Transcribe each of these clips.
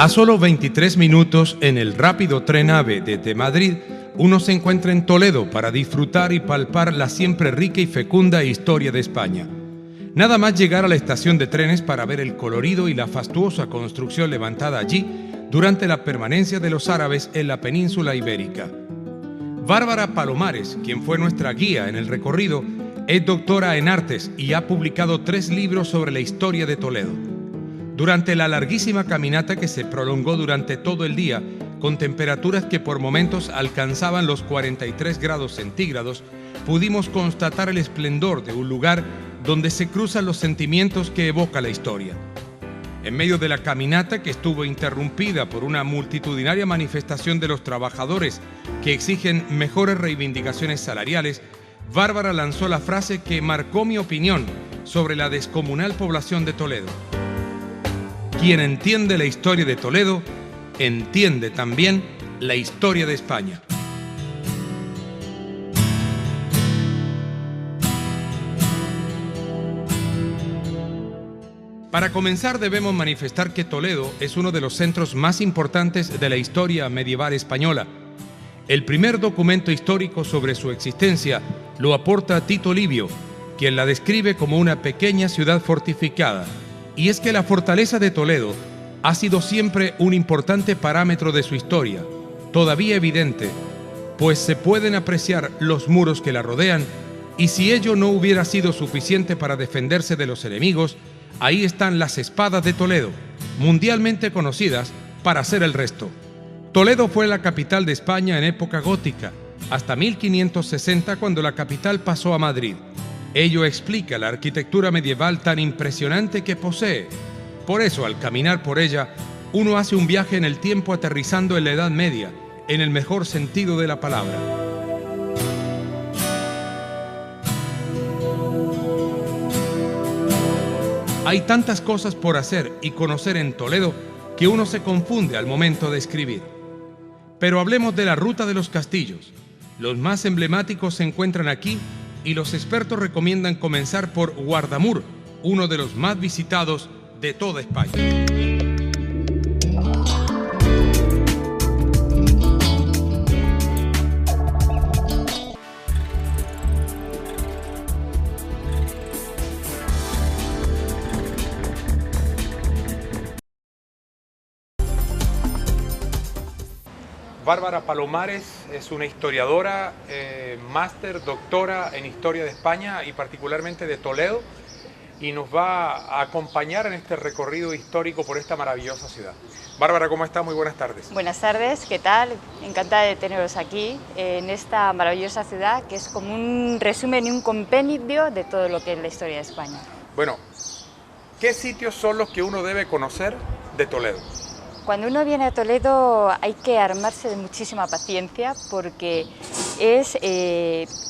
A solo 23 minutos en el rápido tren AVE desde Madrid, uno se encuentra en Toledo para disfrutar y palpar la siempre rica y fecunda historia de España. Nada más llegar a la estación de trenes para ver el colorido y la fastuosa construcción levantada allí durante la permanencia de los árabes en la península ibérica. Bárbara Palomares, quien fue nuestra guía en el recorrido, es doctora en artes y ha publicado 3 libros sobre la historia de Toledo. Durante la larguísima caminata que se prolongó durante todo el día, con temperaturas que por momentos alcanzaban los 43 grados centígrados, pudimos constatar el esplendor de un lugar donde se cruzan los sentimientos que evoca la historia. En medio de la caminata, que estuvo interrumpida por una multitudinaria manifestación de los trabajadores que exigen mejores reivindicaciones salariales, Bárbara lanzó la frase que marcó mi opinión sobre la descomunal población de Toledo. Quien entiende la historia de Toledo, entiende también la historia de España. Para comenzar, debemos manifestar que Toledo es uno de los centros más importantes de la historia medieval española. El primer documento histórico sobre su existencia lo aporta Tito Livio, quien la describe como una pequeña ciudad fortificada. Y es que la fortaleza de Toledo ha sido siempre un importante parámetro de su historia, todavía evidente, pues se pueden apreciar los muros que la rodean, y si ello no hubiera sido suficiente para defenderse de los enemigos, ahí están las espadas de Toledo, mundialmente conocidas para hacer el resto. Toledo fue la capital de España en época gótica, hasta 1560, cuando la capital pasó a Madrid. Ello explica la arquitectura medieval tan impresionante que posee. Por eso, al caminar por ella, uno hace un viaje en el tiempo aterrizando en la Edad Media, en el mejor sentido de la palabra. Hay tantas cosas por hacer y conocer en Toledo que uno se confunde al momento de escribir. Pero hablemos de la ruta de los castillos. Los más emblemáticos se encuentran aquí y los expertos recomiendan comenzar por Guardamur, uno de los más visitados de toda España. Bárbara Palomares es una historiadora, máster, doctora en Historia de España y particularmente de Toledo, y nos va a acompañar en este recorrido histórico por esta maravillosa ciudad. Bárbara, ¿cómo está? Muy buenas tardes. Buenas tardes, ¿qué tal? Encantada de teneros aquí en esta maravillosa ciudad que es como un resumen y un compendio de todo lo que es la historia de España. Bueno, ¿qué sitios son los que uno debe conocer de Toledo? Cuando uno viene a Toledo hay que armarse de muchísima paciencia porque es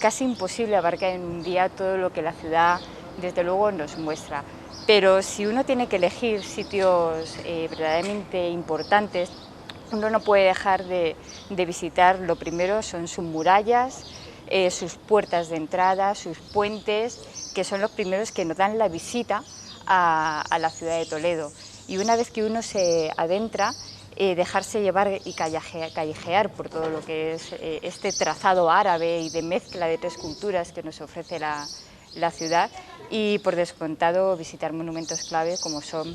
casi imposible abarcar en un día todo lo que la ciudad desde luego nos muestra. Pero si uno tiene que elegir sitios verdaderamente importantes, uno no puede dejar de visitar. Lo primero son sus murallas, sus puertas de entrada, sus puentes, que son los primeros que nos dan la visita a la ciudad de Toledo. Y una vez que uno se adentra, dejarse llevar y callejear por todo lo que es este trazado árabe y de mezcla de 3 culturas que nos ofrece la ciudad, y por descontado visitar monumentos clave como son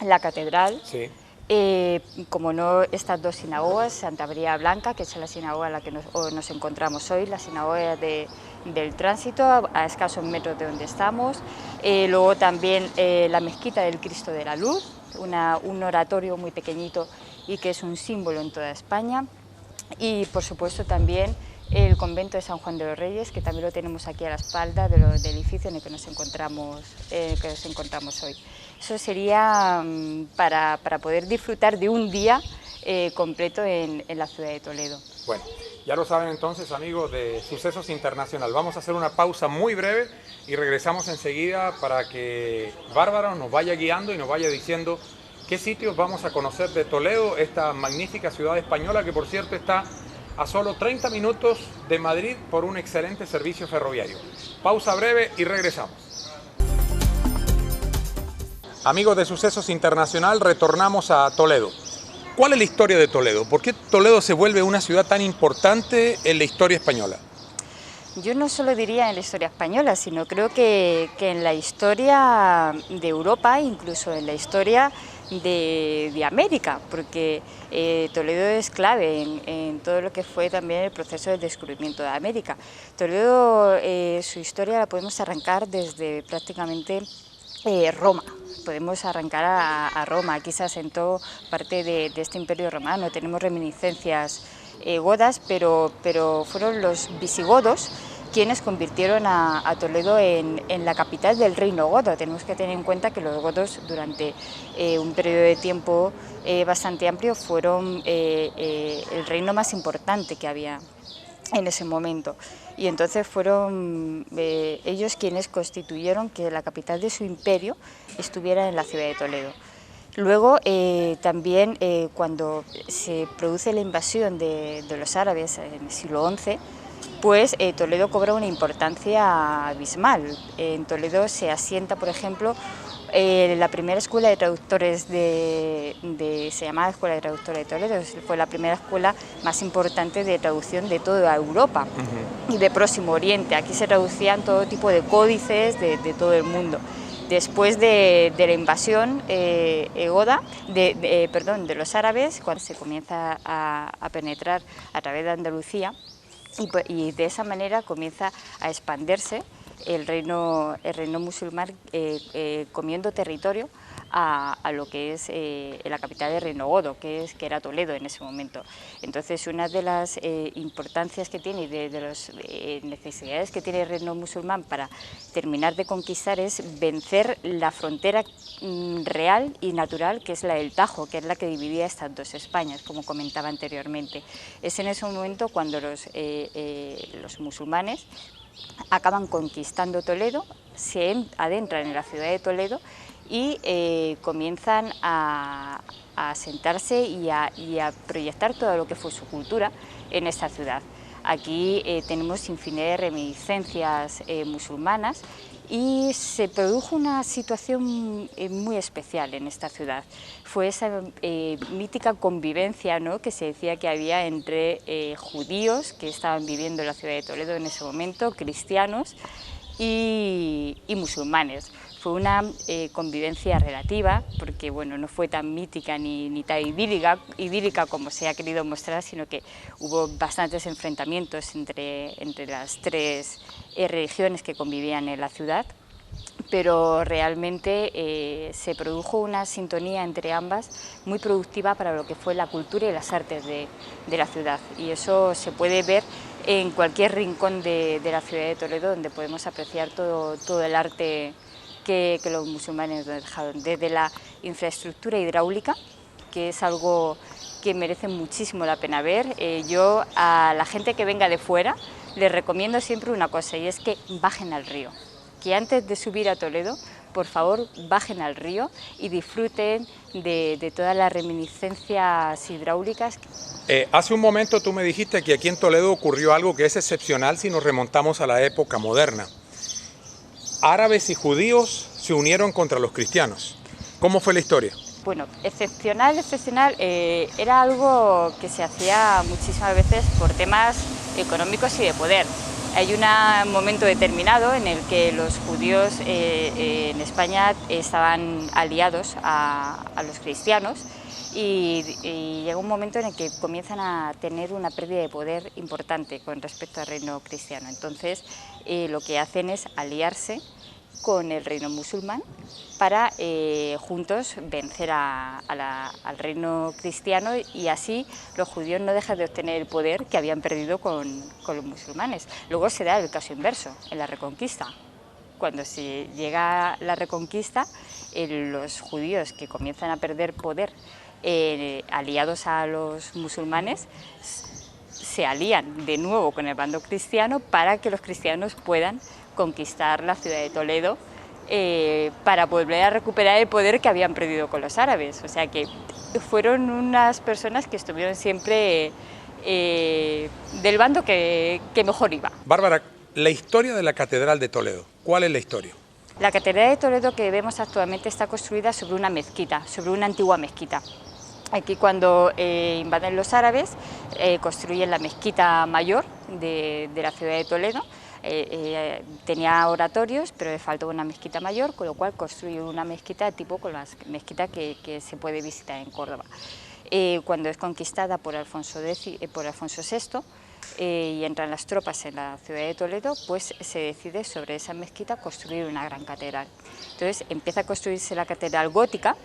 la catedral, sí. Como no, estas 2 sinagogas, Santa María Blanca, que es la sinagoga en la que nos encontramos hoy, la sinagoga del Tránsito, a escasos metros de donde estamos, luego también la mezquita del Cristo de la Luz, un oratorio muy pequeñito y que es un símbolo en toda España, y por supuesto también el convento de San Juan de los Reyes, que también lo tenemos aquí a la espalda del edificio en el que nos encontramos hoy. Eso sería para poder disfrutar de un día completo en la ciudad de Toledo. Bueno, ya lo saben entonces, amigos de Sucesos Internacional. Vamos a hacer una pausa muy breve y regresamos enseguida para que Bárbara nos vaya guiando y nos vaya diciendo qué sitios vamos a conocer de Toledo, esta magnífica ciudad española que, por cierto, está a solo 30 minutos de Madrid por un excelente servicio ferroviario. Pausa breve y regresamos. Amigos de Sucesos Internacional, retornamos a Toledo. ¿Cuál es la historia de Toledo? ¿Por qué Toledo se vuelve una ciudad tan importante en la historia española? Yo no solo diría en la historia española, sino creo que en la historia de Europa, incluso en la historia de América, porque Toledo es clave en todo lo que fue también el proceso del descubrimiento de América. Toledo, su historia la podemos arrancar desde prácticamente Roma. Podemos arrancar a Roma. Aquí se asentó parte de este imperio romano. Tenemos reminiscencias godas, pero fueron los visigodos quienes convirtieron a Toledo en la capital del reino godo. Tenemos que tener en cuenta que los godos durante un periodo de tiempo bastante amplio fueron el reino más importante que había en ese momento, y entonces fueron ellos quienes constituyeron que la capital de su imperio estuviera en la ciudad de Toledo. Luego también cuando se produce la invasión de los árabes en el siglo XI, pues Toledo cobra una importancia abismal. En Toledo se asienta, por ejemplo, la primera escuela de traductores se llamaba Escuela de Traductores de Toledo, fue la primera escuela más importante de traducción de toda Europa y de Próximo Oriente. Aquí se traducían todo tipo de códices de todo el mundo. Después de la invasión goda, de los árabes, cuando se comienza a penetrar a través de Andalucía, y de esa manera comienza a expandirse el reino musulmán, comiendo territorio a lo que es la capital del reino godo, que era Toledo en ese momento. Entonces, una de las importancias que tiene y de las necesidades que tiene el reino musulmán para terminar de conquistar es vencer la frontera real y natural, que es la del Tajo, que es la que dividía estas dos Españas, como comentaba anteriormente. Es en ese momento cuando los musulmanes acaban conquistando Toledo, se adentran en la ciudad de Toledo y comienzan a asentarse y a proyectar todo lo que fue su cultura en esta ciudad. Aquí tenemos infinidad de reminiscencias musulmanas y se produjo una situación muy especial en esta ciudad. Fue esa mítica convivencia, ¿no?, que se decía que había entre judíos que estaban viviendo en la ciudad de Toledo en ese momento, cristianos y musulmanes. Fue una convivencia relativa, porque bueno, no fue tan mítica ni tan idílica como se ha querido mostrar, sino que hubo bastantes enfrentamientos entre las tres religiones que convivían en la ciudad, pero realmente se produjo una sintonía entre ambas muy productiva para lo que fue la cultura y las artes de la ciudad, y eso se puede ver en cualquier rincón de la ciudad de Toledo, donde podemos apreciar todo el arte que los musulmanes nos dejaron, desde la infraestructura hidráulica, que es algo que merece muchísimo la pena ver. Yo a la gente que venga de fuera les recomiendo siempre una cosa, y es que bajen al río, que antes de subir a Toledo, por favor, bajen al río y disfruten de todas las reminiscencias hidráulicas. Hace un momento tú me dijiste que aquí en Toledo ocurrió algo que es excepcional si nos remontamos a la época moderna. Árabes y judíos se unieron contra los cristianos. ¿Cómo fue la historia? Bueno, excepcional, era algo que se hacía muchísimas veces por temas económicos y de poder. Hay un momento determinado en el que los judíos en España estaban aliados a los cristianos y llega un momento en el que comienzan a tener una pérdida de poder importante con respecto al reino cristiano. Entonces lo que hacen es aliarse con el reino musulmán para juntos vencer al reino cristiano, y así los judíos no dejan de obtener el poder que habían perdido con los musulmanes. Luego se da el caso inverso, en la Reconquista. Cuando se llega la Reconquista, los judíos que comienzan a perder poder aliados a los musulmanes se alían de nuevo con el bando cristiano para que los cristianos puedan conquistar la ciudad de Toledo, para volver a recuperar el poder que habían perdido con los árabes. O sea que fueron unas personas que estuvieron siempre del bando que mejor iba. Bárbara, la historia de la Catedral de Toledo, ¿cuál es la historia? La Catedral de Toledo que vemos actualmente está construida sobre una mezquita, sobre una antigua mezquita. Aquí cuando invaden los árabes construyen la mezquita mayor de la ciudad de Toledo. Tenía oratorios, pero le faltó una mezquita mayor, con lo cual construyen una mezquita tipo con las mezquitas que se puede visitar en Córdoba. Cuando es conquistada por Alfonso VI y entran las tropas en la ciudad de Toledo, pues se decide sobre esa mezquita construir una gran catedral. Entonces empieza a construirse la catedral gótica,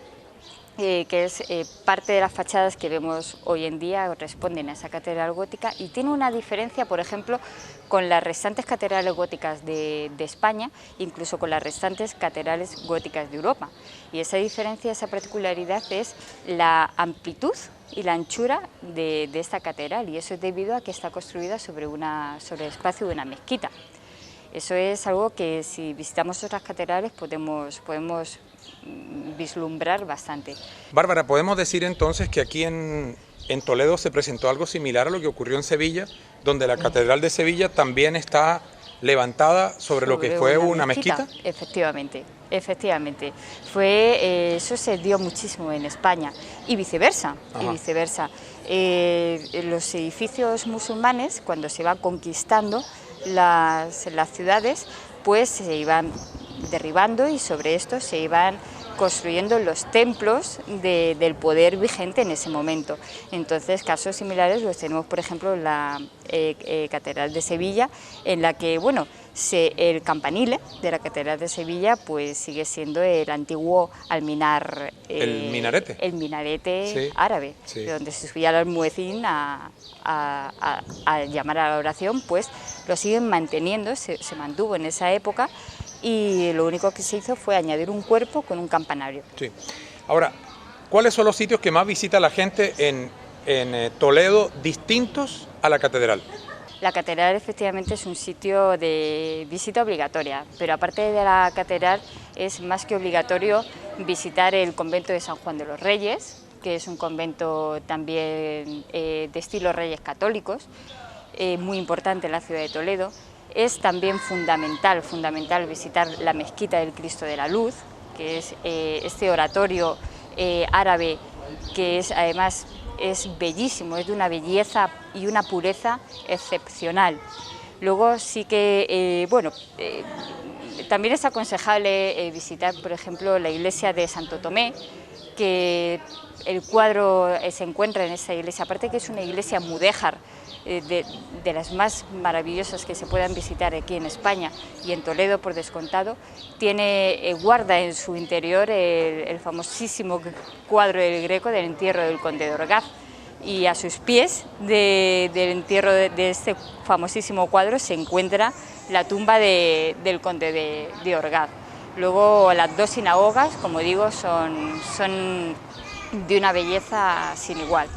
que es parte de las fachadas que vemos hoy en día responden a esa catedral gótica, y tiene una diferencia, por ejemplo, con las restantes catedrales góticas de España, incluso con las restantes catedrales góticas de Europa. Y esa diferencia, esa particularidad es la amplitud y la anchura de esta catedral, y eso es debido a que está construida sobre el espacio de una mezquita. Eso es algo que si visitamos otras catedrales podemos vislumbrar bastante. Bárbara, ¿podemos decir entonces que aquí en Toledo se presentó algo similar a lo que ocurrió en Sevilla, donde la Catedral de Sevilla también está levantada sobre lo que fue una mezquita? Efectivamente, efectivamente. Eso se dio muchísimo en España y viceversa. Los edificios musulmanes, cuando se iban conquistando las ciudades, pues se iban derribando y sobre esto se iban construyendo los templos del poder vigente en ese momento. Entonces, casos similares los tenemos, por ejemplo, en la Catedral de Sevilla, en la que, bueno, el campanile de la Catedral de Sevilla pues sigue siendo el antiguo alminar, el minarete sí, árabe, sí, de donde se subía el almuecín a llamar a la oración. Pues lo siguen manteniendo, se mantuvo en esa época, y lo único que se hizo fue añadir un cuerpo con un campanario. Sí. Ahora, ¿cuáles son los sitios que más visita la gente en Toledo distintos a la catedral? La catedral efectivamente es un sitio de visita obligatoria, pero aparte de la catedral es más que obligatorio visitar el convento de San Juan de los Reyes, que es un convento también de estilo Reyes Católicos, muy importante en la ciudad de Toledo. Es también fundamental visitar la Mezquita del Cristo de la Luz, que es este oratorio árabe que además es bellísimo, es de una belleza y una pureza excepcional. Luego sí que, también es aconsejable visitar, por ejemplo, la iglesia de Santo Tomé, que el cuadro se encuentra en esa iglesia, aparte que es una iglesia mudéjar, de las más maravillosas que se puedan visitar aquí en España y en Toledo por descontado. Guarda en su interior el famosísimo cuadro del Greco del entierro del conde de Orgaz, y a sus pies del entierro de este famosísimo cuadro se encuentra la tumba del conde de Orgaz. Luego las dos sinagogas, como digo, son de una belleza sin igual.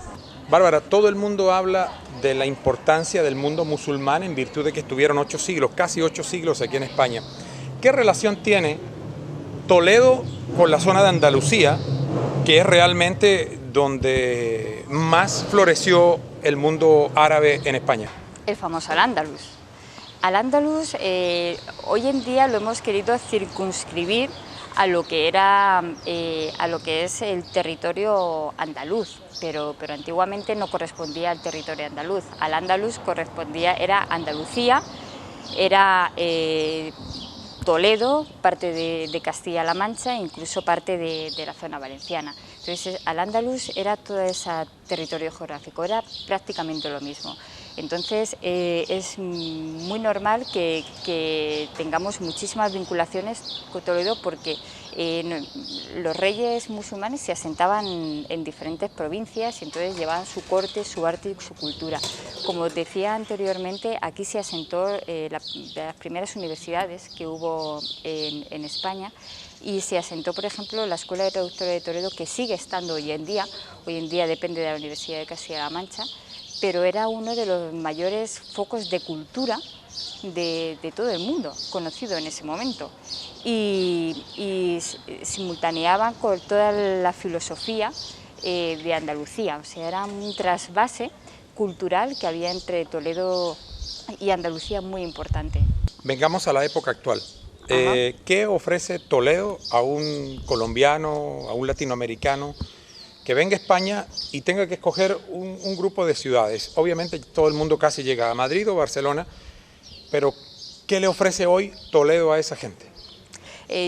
Bárbara, todo el mundo habla de la importancia del mundo musulmán en virtud de que estuvieron 8 siglos, casi 8 siglos aquí en España. ¿Qué relación tiene Toledo con la zona de Andalucía, que es realmente donde más floreció el mundo árabe en España? El famoso Al-Ándalus. Al-Ándalus hoy en día lo hemos querido circunscribir a lo que es el territorio andaluz, pero antiguamente no correspondía al territorio andaluz. Al-Ándalus era Andalucía, era Toledo, parte de Castilla-La Mancha, incluso parte de la zona valenciana. Entonces, Al-Ándalus era todo ese territorio geográfico, era prácticamente lo mismo. Entonces, es muy normal que tengamos muchísimas vinculaciones con Toledo, porque los reyes musulmanes se asentaban en diferentes provincias y entonces llevaban su corte, su arte y su cultura. Como decía anteriormente, aquí se asentó de las primeras universidades que hubo en España, y se asentó, por ejemplo, la Escuela de Traductores de Toledo, que sigue estando hoy en día depende de la Universidad de Castilla-La Mancha, pero era uno de los mayores focos de cultura de todo el mundo, conocido en ese momento, y simultaneaban con toda la filosofía de Andalucía. O sea, era un trasvase cultural que había entre Toledo y Andalucía muy importante. Vengamos a la época actual. ¿Qué ofrece Toledo a un colombiano, a un latinoamericano que venga a España y tenga que escoger un grupo de ciudades. Obviamente todo el mundo casi llega a Madrid o Barcelona, pero ¿qué le ofrece hoy Toledo a esa gente?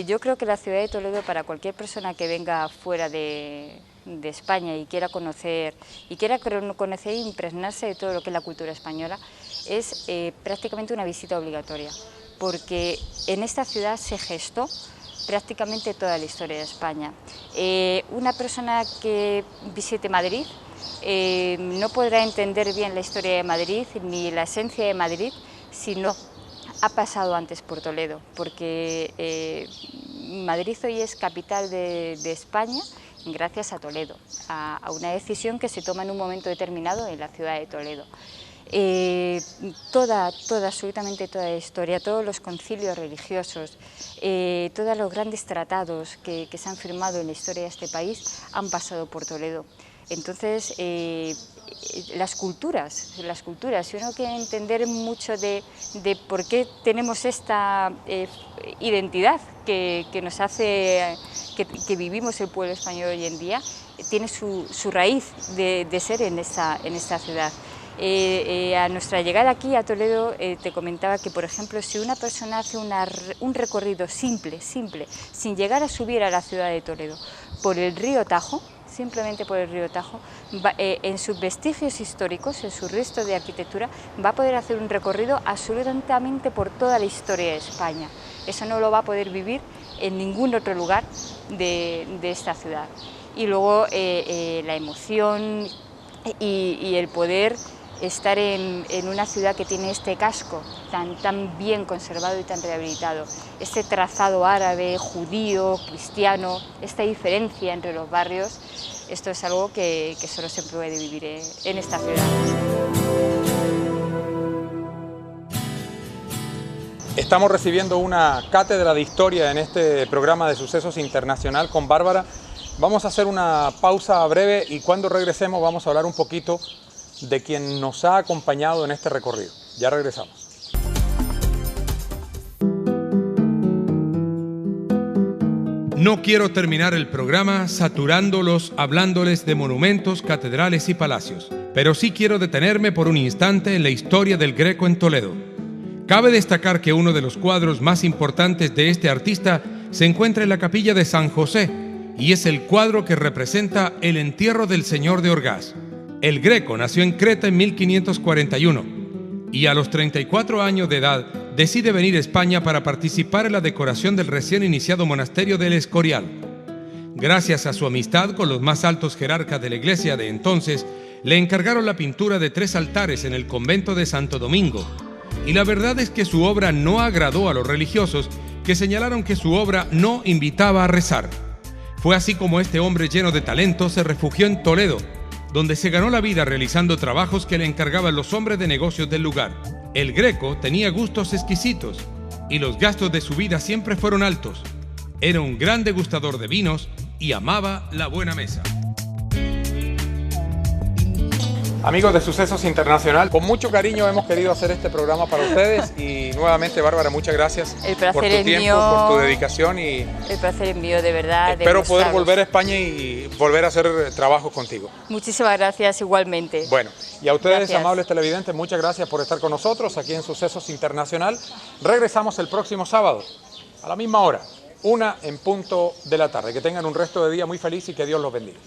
Yo creo que la ciudad de Toledo, para cualquier persona que venga fuera de España y quiera conocer e impregnarse de todo lo que es la cultura española, es prácticamente una visita obligatoria, porque en esta ciudad se gestó prácticamente toda la historia de España. Una persona que visite Madrid no podrá entender bien la historia de Madrid ni la esencia de Madrid si no ha pasado antes por Toledo, porque Madrid hoy es capital de España gracias a Toledo, a una decisión que se toma en un momento determinado en la ciudad de Toledo. Absolutamente toda la historia, todos los concilios religiosos, todos los grandes tratados que se han firmado en la historia de este país han pasado por Toledo. Entonces, las culturas, si uno quiere entender mucho de por qué tenemos esta identidad que nos hace que vivimos el pueblo español hoy en día, tiene su raíz de ser en esta ciudad. A nuestra llegada aquí a Toledo te comentaba que, por ejemplo, si una persona hace un recorrido simple, sin llegar a subir a la ciudad de Toledo, por el río Tajo, simplemente por el río Tajo, en sus vestigios históricos, en su resto de arquitectura, va a poder hacer un recorrido absolutamente por toda la historia de España. Eso no lo va a poder vivir en ningún otro lugar de esta ciudad. Y luego la emoción y el poder estar en una ciudad que tiene este casco tan bien conservado y tan rehabilitado, este trazado árabe, judío, cristiano, esta diferencia entre los barrios, esto es algo que solo se puede vivir en esta ciudad. Estamos recibiendo una cátedra de historia en este programa de Sucesos Internacional con Bárbara. Vamos a hacer una pausa breve y cuando regresemos vamos a hablar un poquito de quien nos ha acompañado en este recorrido. Ya regresamos. No quiero terminar el programa saturándolos hablándoles de monumentos, catedrales y palacios, pero sí quiero detenerme por un instante en la historia del Greco en Toledo. Cabe destacar que uno de los cuadros más importantes de este artista se encuentra en la capilla de San José y es el cuadro que representa el entierro del señor de Orgaz. El Greco nació en Creta en 1541 y a los 34 años de edad decide venir a España para participar en la decoración del recién iniciado monasterio del Escorial. Gracias a su amistad con los más altos jerarcas de la iglesia de entonces, le encargaron la pintura de 3 altares en el convento de Santo Domingo. Y la verdad es que su obra no agradó a los religiosos, que señalaron que su obra no invitaba a rezar. Fue así como este hombre lleno de talento se refugió en Toledo, donde se ganó la vida realizando trabajos que le encargaban los hombres de negocios del lugar. El Greco tenía gustos exquisitos y los gastos de su vida siempre fueron altos. Era un gran degustador de vinos y amaba la buena mesa. Amigos de Sucesos Internacional, con mucho cariño hemos querido hacer este programa para ustedes y nuevamente, Bárbara, muchas gracias por tu tiempo, por tu dedicación y el placer es mío, de verdad. Espero poder volver a España y volver a hacer trabajos contigo. Muchísimas gracias, igualmente. Bueno, y a ustedes, gracias. Amables televidentes, muchas gracias por estar con nosotros aquí en Sucesos Internacional. Regresamos el próximo sábado, a la misma hora, 1:00 p.m. de la tarde. Que tengan un resto de día muy feliz y que Dios los bendiga.